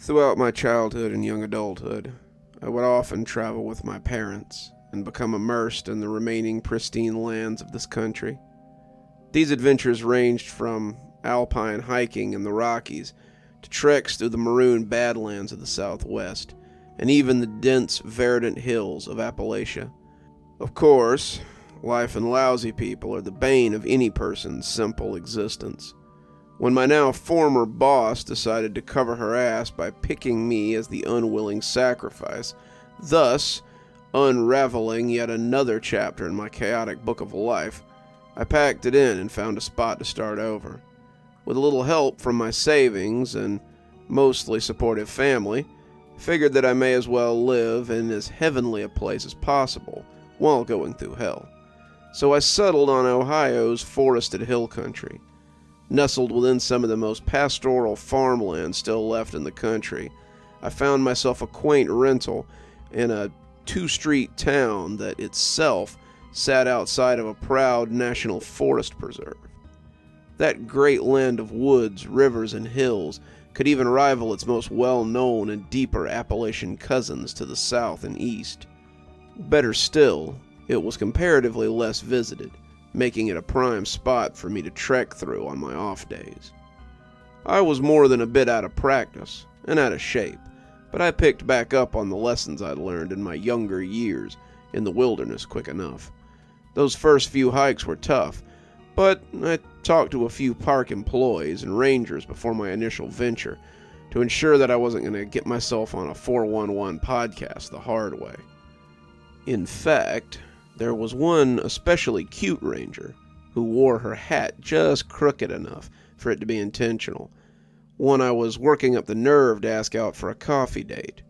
Throughout my childhood and young adulthood, I would often travel with my parents and become immersed in the remaining pristine lands of this country. These adventures ranged from alpine hiking in the Rockies to treks through the maroon badlands of the Southwest, and even the dense, verdant hills of Appalachia. Of course, life and lousy people are the bane of any person's simple existence. When my now former boss decided to cover her ass by picking me as the unwilling sacrifice, thus unraveling yet another chapter in my chaotic book of life, I packed it in and found a spot to start over. With a little help from my savings and mostly supportive family, I figured that I may as well live in as heavenly a place as possible while going through hell. So I settled on Ohio's forested hill country. Nestled within some of the most pastoral farmland still left in the country, I found myself a quaint rental in a two-street town that itself sat outside of a proud national forest preserve. That great land of woods, rivers, and hills could even rival its most well-known and deeper Appalachian cousins to the south and east. Better still, it was comparatively less visited, making it a prime spot for me to trek through on my off days. I was more than a bit out of practice and out of shape, but I picked back up on the lessons I'd learned in my younger years in the wilderness quick enough. Those first few hikes were tough, but I talked to a few park employees and rangers before my initial venture to ensure that I wasn't going to get myself on a 411 podcast the hard way. In fact, there was one especially cute ranger who wore her hat just crooked enough for it to be intentional. One I was working up the nerve to ask out for a coffee date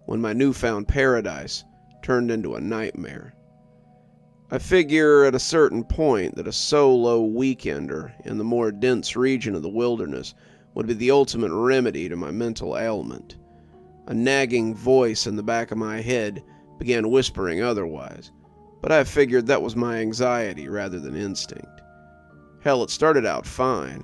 when my newfound paradise turned into a nightmare. I figure at a certain point that a solo weekender in the more dense region of the wilderness would be the ultimate remedy to my mental ailment. A nagging voice in the back of my head began whispering otherwise, but I figured that was my anxiety rather than instinct. Hell, it started out fine.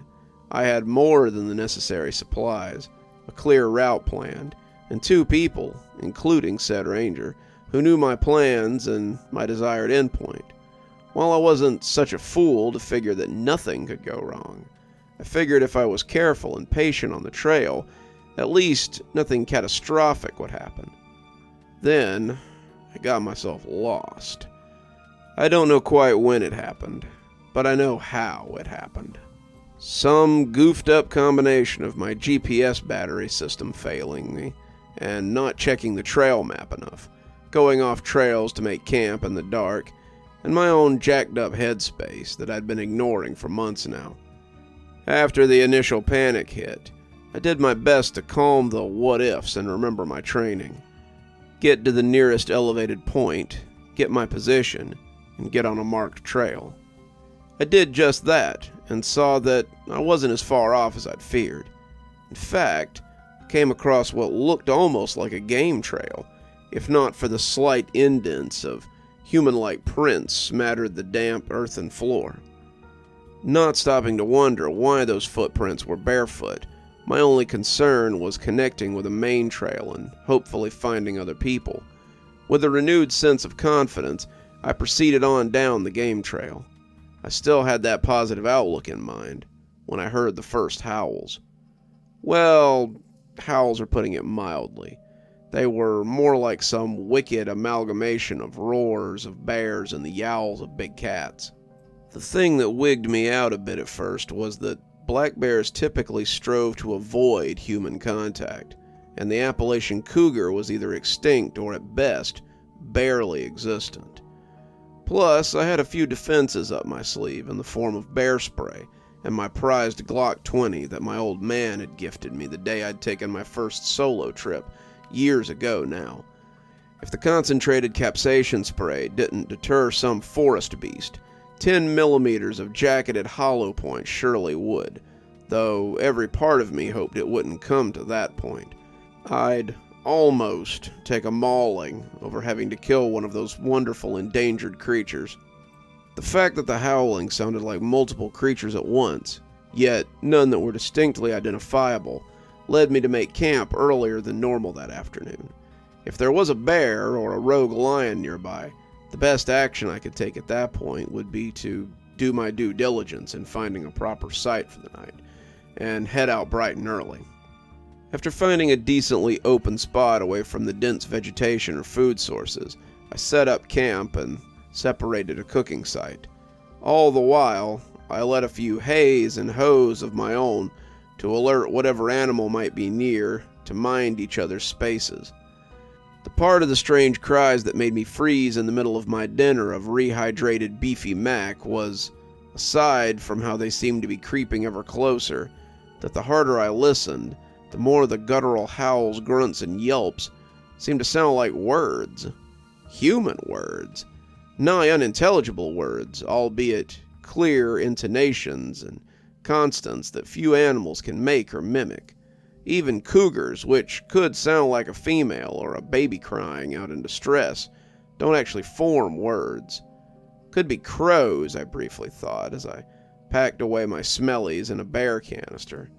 I had more than the necessary supplies, a clear route planned, and two people, including said ranger, who knew my plans and my desired endpoint. While I wasn't such a fool to figure that nothing could go wrong, I figured if I was careful and patient on the trail, at least nothing catastrophic would happen. Then, I got myself lost. I don't know quite when it happened, but I know how it happened. Some goofed up combination of my GPS battery system failing me, and not checking the trail map enough, going off trails to make camp in the dark, and my own jacked up headspace that I'd been ignoring for months now. After the initial panic hit, I did my best to calm the what-ifs and remember my training. Get to the nearest elevated point, get my position, and get on a marked trail. I did just that, and saw that I wasn't as far off as I'd feared. In fact, I came across what looked almost like a game trail, if not for the slight indents of human-like prints smattered the damp earthen floor. Not stopping to wonder why those footprints were barefoot, my only concern was connecting with a main trail and hopefully finding other people. With a renewed sense of confidence, I proceeded on down the game trail. I still had that positive outlook in mind when I heard the first howls. Well, howls are putting it mildly. They were more like some wicked amalgamation of roars of bears and the yowls of big cats. The thing that wigged me out a bit at first was that black bears typically strove to avoid human contact, and the Appalachian cougar was either extinct or at best barely existent. Plus, I had a few defenses up my sleeve in the form of bear spray and my prized Glock 20 that my old man had gifted me the day I'd taken my first solo trip years ago now. If the concentrated capsaicin spray didn't deter some forest beast, 10 millimeters of jacketed hollow point surely would, though every part of me hoped it wouldn't come to that point. I'd almost take a mauling over having to kill one of those wonderful endangered creatures. The fact that the howling sounded like multiple creatures at once, yet none that were distinctly identifiable, led me to make camp earlier than normal that afternoon. If there was a bear or a rogue lion nearby, the best action I could take at that point would be to do my due diligence in finding a proper site for the night, and head out bright and early. After finding a decently open spot away from the dense vegetation or food sources, I set up camp and separated a cooking site. All the while, I let a few hays and hoes of my own to alert whatever animal might be near to mind each other's spaces. The part of the strange cries that made me freeze in the middle of my dinner of rehydrated beefy mac was, aside from how they seemed to be creeping ever closer, that the harder I listened, the more the guttural howls, grunts, and yelps seemed to sound like words. Human words. Nigh unintelligible words, albeit clear intonations and constants that few animals can make or mimic. Even cougars, which could sound like a female or a baby crying out in distress, don't actually form words. Could be crows, I briefly thought, as I packed away my smellies in a bear canister.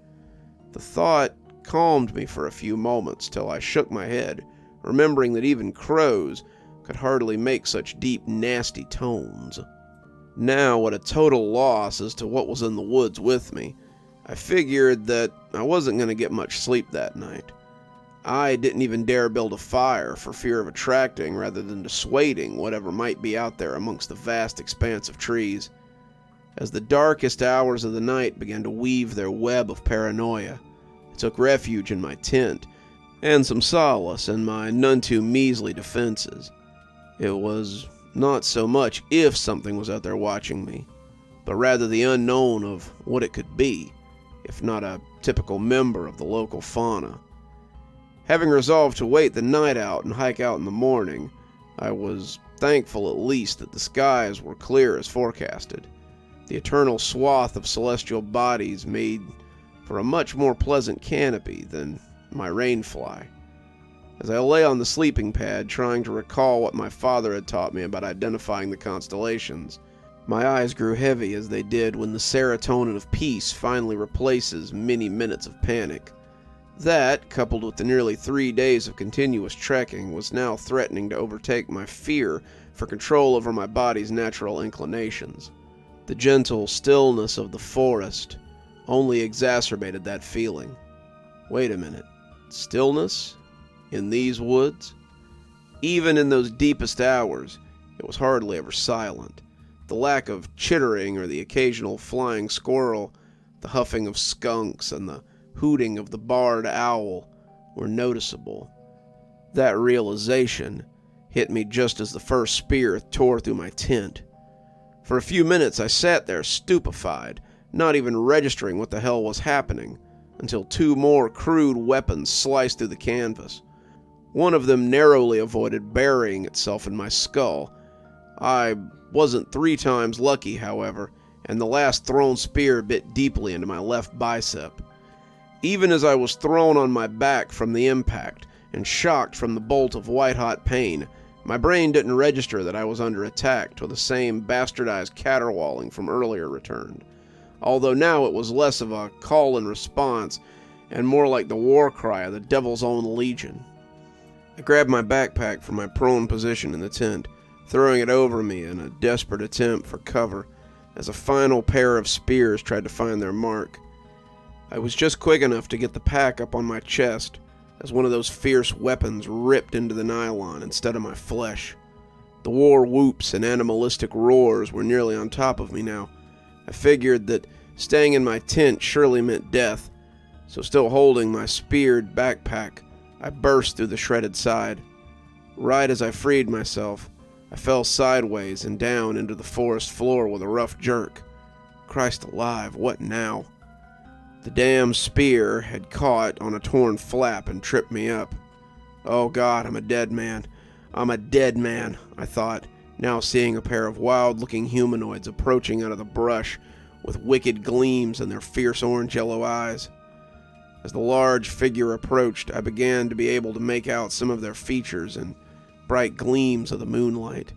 The thought calmed me for a few moments till I shook my head, remembering that even crows could hardly make such deep, nasty tones. Now, at a total loss as to what was in the woods with me, I figured that I wasn't going to get much sleep that night. I didn't even dare build a fire for fear of attracting rather than dissuading whatever might be out there amongst the vast expanse of trees. As the darkest hours of the night began to weave their web of paranoia, I took refuge in my tent and some solace in my none too measly defenses. It was not so much if something was out there watching me, but rather the unknown of what it could be, if not a typical member of the local fauna. Having resolved to wait the night out and hike out in the morning, I was thankful at least that the skies were clear as forecasted. The eternal swath of celestial bodies made for a much more pleasant canopy than my rainfly. As I lay on the sleeping pad trying to recall what my father had taught me about identifying the constellations, my eyes grew heavy as they did when the serotonin of peace finally replaces many minutes of panic. That, coupled with the nearly 3 days of continuous trekking, was now threatening to overtake my fear for control over my body's natural inclinations. The gentle stillness of the forest only exacerbated that feeling. Wait a minute. Stillness? In these woods? Even in those deepest hours, it was hardly ever silent. The lack of chittering or the occasional flying squirrel, the huffing of skunks, and the hooting of the barred owl were noticeable. That realization hit me just as the first spear tore through my tent. For a few minutes I sat there stupefied, not even registering what the hell was happening, until 2 more crude weapons sliced through the canvas. One of them narrowly avoided burying itself in my skull. I wasn't 3 times lucky, however, and the last thrown spear bit deeply into my left bicep. Even as I was thrown on my back from the impact and shocked from the bolt of white-hot pain, my brain didn't register that I was under attack till the same bastardized caterwauling from earlier returned, although now it was less of a call and response and more like the war cry of the Devil's Own Legion. I grabbed my backpack from my prone position in the tent, throwing it over me in a desperate attempt for cover as a final pair of spears tried to find their mark. I was just quick enough to get the pack up on my chest as one of those fierce weapons ripped into the nylon instead of my flesh. The war whoops and animalistic roars were nearly on top of me now. I figured that staying in my tent surely meant death, so still holding my speared backpack, I burst through the shredded side. Right as I freed myself, I fell sideways and down into the forest floor with a rough jerk. Christ alive, what now? The damn spear had caught on a torn flap and tripped me up. Oh God, I'm a dead man. I'm a dead man, I thought, now seeing a pair of wild-looking humanoids approaching out of the brush with wicked gleams in their fierce orange-yellow eyes. As the large figure approached, I began to be able to make out some of their features in bright gleams of the moonlight.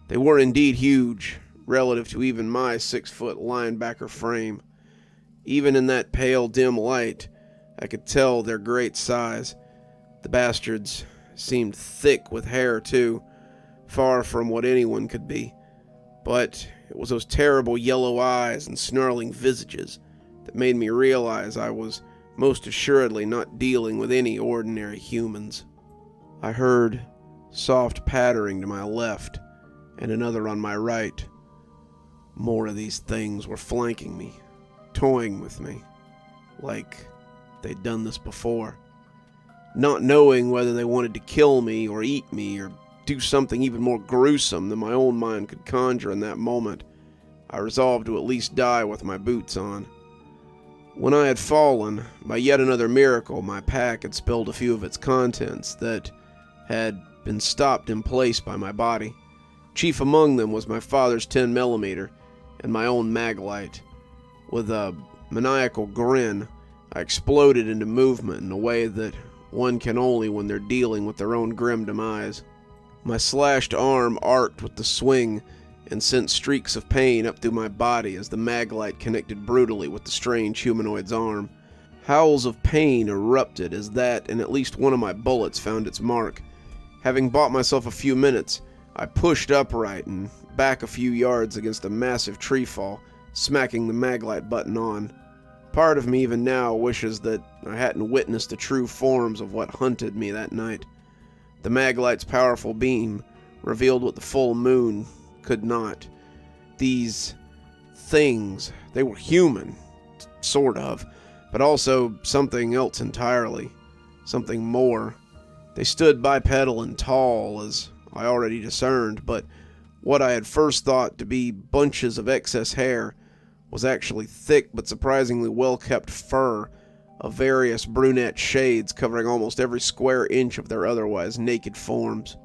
They were indeed huge, relative to even my 6-foot linebacker frame. Even in that pale, dim light, I could tell their great size. The bastards seemed thick with hair, too, far from what anyone could be. But it was those terrible yellow eyes and snarling visages that made me realize I was most assuredly not dealing with any ordinary humans. I heard soft pattering to my left and another on my right. More of these things were flanking me, toying with me, like they'd done this before. Not knowing whether they wanted to kill me or eat me or do something even more gruesome than my own mind could conjure in that moment, I resolved to at least die with my boots on. When I had fallen, by yet another miracle, my pack had spilled a few of its contents that had been stopped in place by my body. Chief among them was my father's 10mm and my own maglite. With a maniacal grin, I exploded into movement in a way that one can only when they're dealing with their own grim demise. My slashed arm arced with the swing and sent streaks of pain up through my body as the maglite connected brutally with the strange humanoid's arm. Howls of pain erupted as that and at least one of my bullets found its mark. Having bought myself a few minutes, I pushed upright and back a few yards against a massive tree fall, smacking the maglite button on. Part of me even now wishes that I hadn't witnessed the true forms of what hunted me that night. The maglite's powerful beam revealed what the full moon could not. These things, they were human, sort of, but also something else entirely, something more. They stood bipedal and tall, as I already discerned, but what I had first thought to be bunches of excess hair was actually thick but surprisingly well-kept fur of various brunette shades covering almost every square inch of their otherwise naked forms.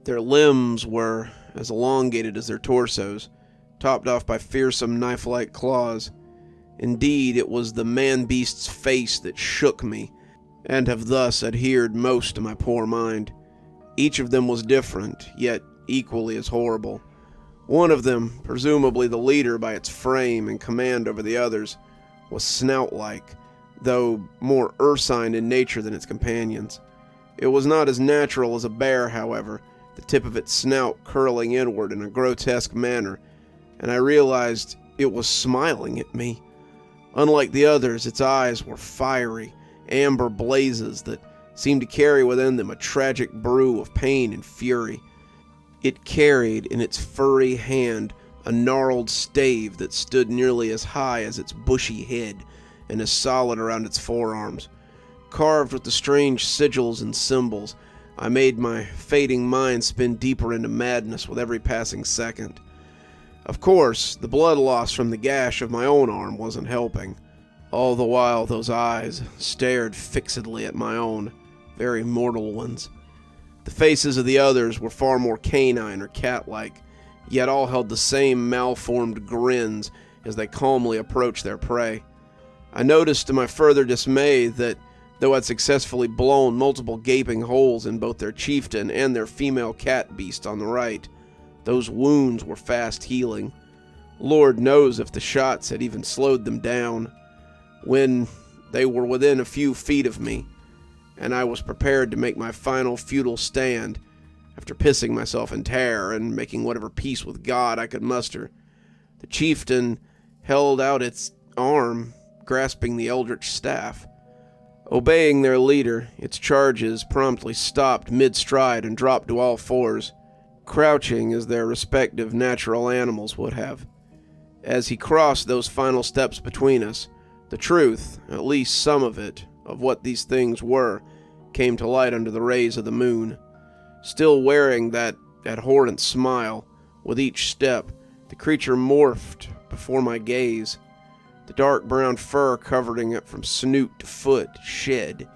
Their limbs were as elongated as their torsos, topped off by fearsome knife-like claws. Indeed, it was the man-beast's face that shook me, and have thus adhered most to my poor mind. Each of them was different, yet equally as horrible. One of them, presumably the leader by its frame and command over the others, was snout-like, though more ursine in nature than its companions. It was not as natural as a bear, however, the tip of its snout curling inward in a grotesque manner, and I realized it was smiling at me. Unlike the others, its eyes were fiery, amber blazes that seemed to carry within them a tragic brew of pain and fury. It carried in its furry hand a gnarled stave that stood nearly as high as its bushy head and as solid around its forearms. Carved with the strange sigils and symbols, I made my fading mind spin deeper into madness with every passing second. Of course, the blood loss from the gash of my own arm wasn't helping. All the while those eyes stared fixedly at my own, very mortal ones. The faces of the others were far more canine or cat-like, yet all held the same malformed grins as they calmly approached their prey. I noticed to my further dismay that, though I'd successfully blown multiple gaping holes in both their chieftain and their female cat beast on the right, those wounds were fast healing. Lord knows if the shots had even slowed them down. When they were within a few feet of me, and I was prepared to make my final futile stand, after pissing myself in terror and making whatever peace with God I could muster, the chieftain held out its arm, grasping the eldritch staff. Obeying their leader, its charges promptly stopped mid-stride and dropped to all fours, crouching as their respective natural animals would have. As he crossed those final steps between us, the truth, at least some of it, of what these things were, came to light under the rays of the moon. Still wearing that abhorrent smile, with each step, the creature morphed before my gaze. The dark brown fur covering it from snoot to foot shed,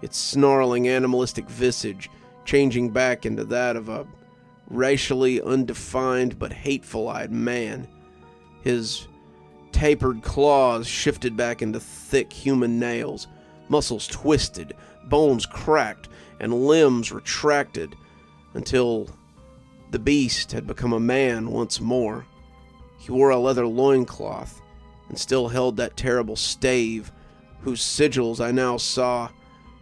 its snarling animalistic visage changing back into that of a racially undefined but hateful-eyed man. His tapered claws shifted back into thick human nails, muscles twisted, bones cracked, and limbs retracted, until the beast had become a man once more. He wore a leather loincloth, and still held that terrible stave, whose sigils I now saw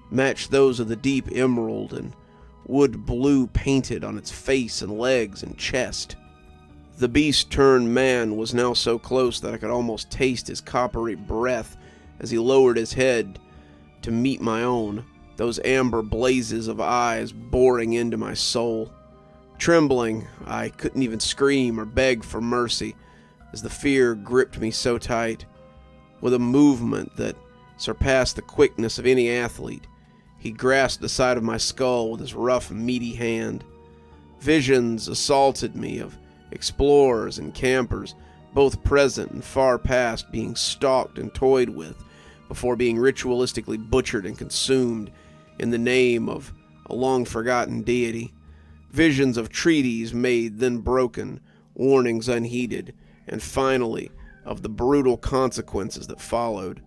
matched those of the deep emerald and wood blue painted on its face and legs and chest. The beast-turned-man was now so close that I could almost taste his coppery breath as he lowered his head to meet my own, those amber blazes of eyes boring into my soul. Trembling, I couldn't even scream or beg for mercy as the fear gripped me so tight. With a movement that surpassed the quickness of any athlete, he grasped the side of my skull with his rough, meaty hand. Visions assaulted me of explorers and campers, both present and far past, being stalked and toyed with before being ritualistically butchered and consumed in the name of a long-forgotten deity. Visions of treaties made then broken, warnings unheeded, and finally of the brutal consequences that followed,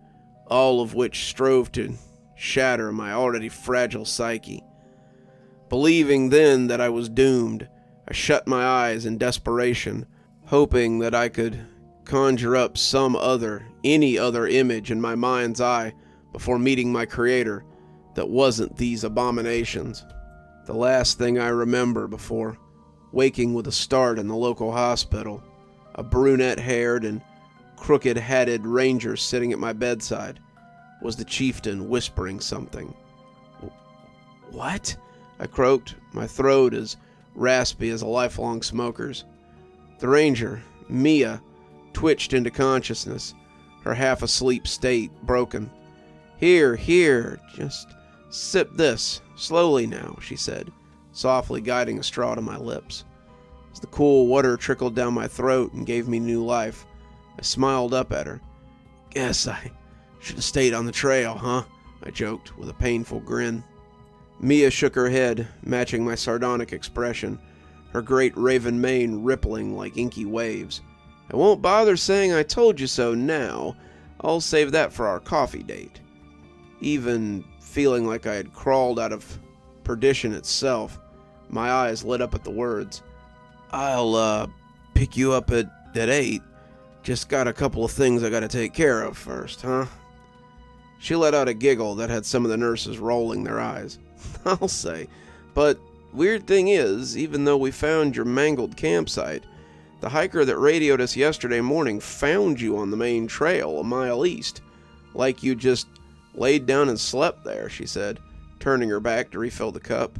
all of which strove to shatter my already fragile psyche. Believing then that I was doomed, I shut my eyes in desperation, hoping that I could conjure up any other image in my mind's eye before meeting my creator that wasn't these abominations. The last thing I remember before waking with a start in the local hospital, a brunette-haired and crooked-hatted ranger sitting at my bedside, was the chieftain whispering something. "What?" I croaked, my throat as raspy as a lifelong smoker's. The ranger, Mia, twitched into consciousness, her half-asleep state broken. Here, just sip this, slowly now," she said, softly guiding a straw to my lips. As the cool water trickled down my throat and gave me new life, I smiled up at her. "Guess I should have stayed on the trail, huh?" I joked with a painful grin. Mia shook her head, matching my sardonic expression, her great raven mane rippling like inky waves. "I won't bother saying I told you so now. I'll save that for our coffee date." Even feeling like I had crawled out of perdition itself, my eyes lit up at the words. "I'll, pick you up at 8. Just got a couple of things I gotta take care of first, huh?" She let out a giggle that had some of the nurses rolling their eyes. "I'll say. But weird thing is, even though we found your mangled campsite, the hiker that radioed us yesterday morning found you on the main trail a mile east. Like you just laid down and slept there," she said, turning her back to refill the cup.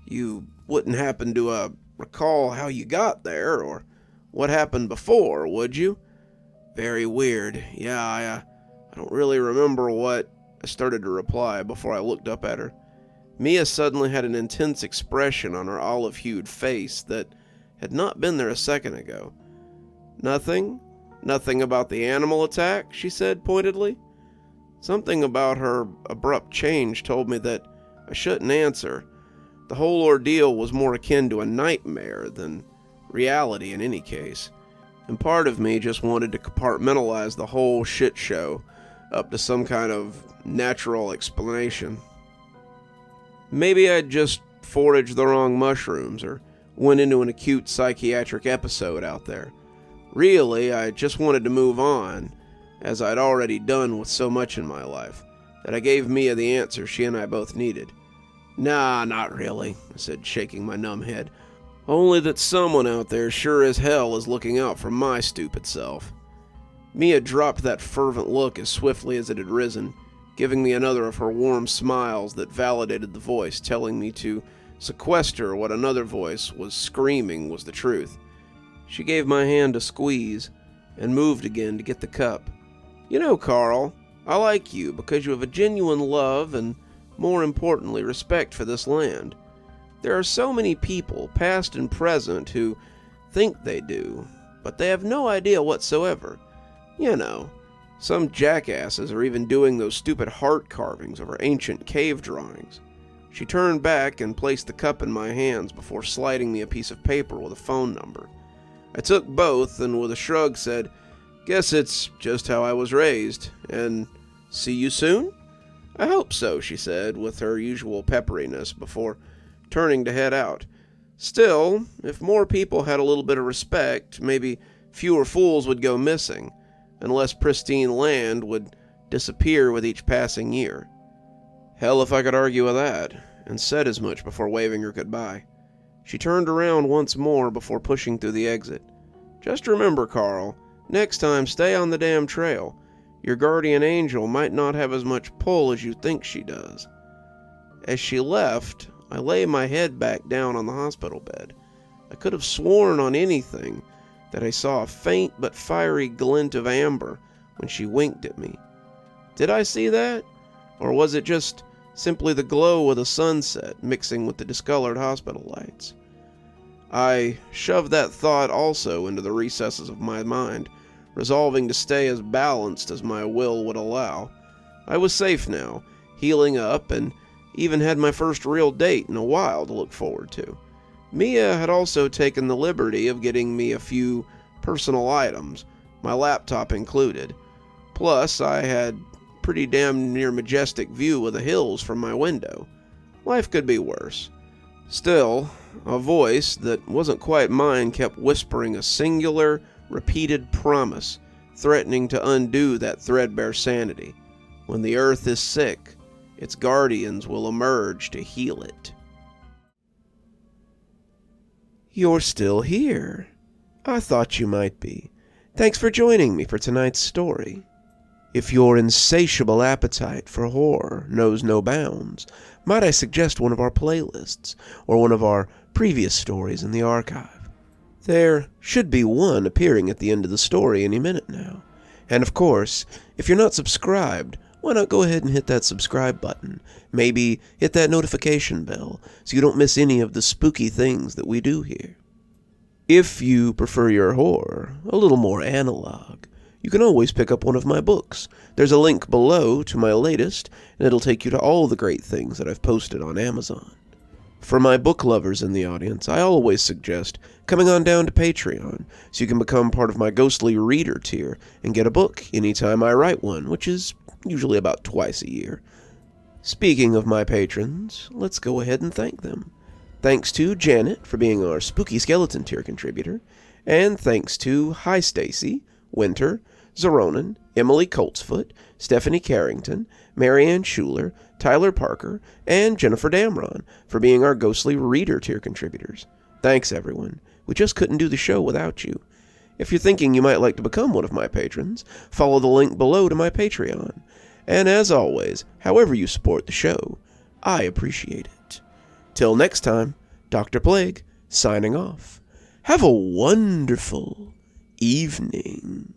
"You wouldn't happen to, recall how you got there, or what happened before, would you?" "Very weird. Yeah, I don't really remember what," I started to reply before I looked up at her. Mia suddenly had an intense expression on her olive-hued face that had not been there a second ago. "Nothing? Nothing about the animal attack?" she said pointedly. Something about her abrupt change told me that I shouldn't answer. The whole ordeal was more akin to a nightmare than reality in any case, and part of me just wanted to compartmentalize the whole shit show up to some kind of natural explanation. Maybe I'd just foraged the wrong mushrooms or went into an acute psychiatric episode out there. Really, I just wanted to move on, as I'd already done with so much in my life, that I gave Mia the answer she and I both needed. "Nah, not really," I said, shaking my numb head. "Only that someone out there sure as hell is looking out for my stupid self." Mia dropped that fervent look as swiftly as it had risen, giving me another of her warm smiles that validated the voice, telling me to sequester what another voice was screaming was the truth. She gave my hand a squeeze and moved again to get the cup. "You know, Carl, I like you because you have a genuine love and, more importantly, respect for this land. There are so many people, past and present, who think they do, but they have no idea whatsoever. You know, some jackasses are even doing those stupid heart carvings over ancient cave drawings." She turned back and placed the cup in my hands before sliding me a piece of paper with a phone number. I took both and with a shrug said, "Guess it's just how I was raised, and see you soon?" "I hope so," she said with her usual pepperiness before turning to head out. Still, if more people had a little bit of respect, maybe fewer fools would go missing, and less pristine land would disappear with each passing year. Hell if I could argue with that, and said as much before waving her goodbye. She turned around once more before pushing through the exit. Just remember, Carl, next time stay on the damn trail. Your guardian angel might not have as much pull as you think she does. As she left, I lay my head back down on the hospital bed. I could have sworn on anything that I saw a faint but fiery glint of amber when she winked at me. Did I see that? Or was it just simply the glow of the sunset mixing with the discolored hospital lights? I shoved that thought also into the recesses of my mind, resolving to stay as balanced as my will would allow. I was safe now, healing up, and even had my first real date in a while to look forward to. Mia had also taken the liberty of getting me a few personal items, my laptop included. Plus, I had pretty damn near majestic view of the hills from my window. Life could be worse. Still, a voice that wasn't quite mine kept whispering a singular, repeated promise, threatening to undo that threadbare sanity. When the earth is sick, its guardians will emerge to heal it. You're still here. I thought you might be. Thanks for joining me for tonight's story. If your insatiable appetite for horror knows no bounds, might I suggest one of our playlists, or one of our previous stories in the archive? There should be one appearing at the end of the story any minute now. And of course, if you're not subscribed, why not go ahead and hit that subscribe button? Maybe hit that notification bell so you don't miss any of the spooky things that we do here. If you prefer your horror a little more analog, you can always pick up one of my books. There's a link below to my latest, and it'll take you to all the great things that I've posted on Amazon. For my book lovers in the audience, I always suggest coming on down to Patreon so you can become part of my ghostly reader tier and get a book anytime I write one, which is usually about twice a year. Speaking of my patrons, let's go ahead and thank them. Thanks to Janet for being our Spooky Skeleton tier contributor, and thanks to Hi Stacy, Winter, Xaronan, Emily Coltsfoot, Stephanie Carrington, Marianne Schuler, Tyler Parker, and Jennifer Damron for being our ghostly reader tier contributors. Thanks, everyone. We just couldn't do the show without you. If you're thinking you might like to become one of my patrons, follow the link below to my Patreon. And as always, however you support the show, I appreciate it. Till next time, Dr. Plague, signing off. Have a wonderful evening.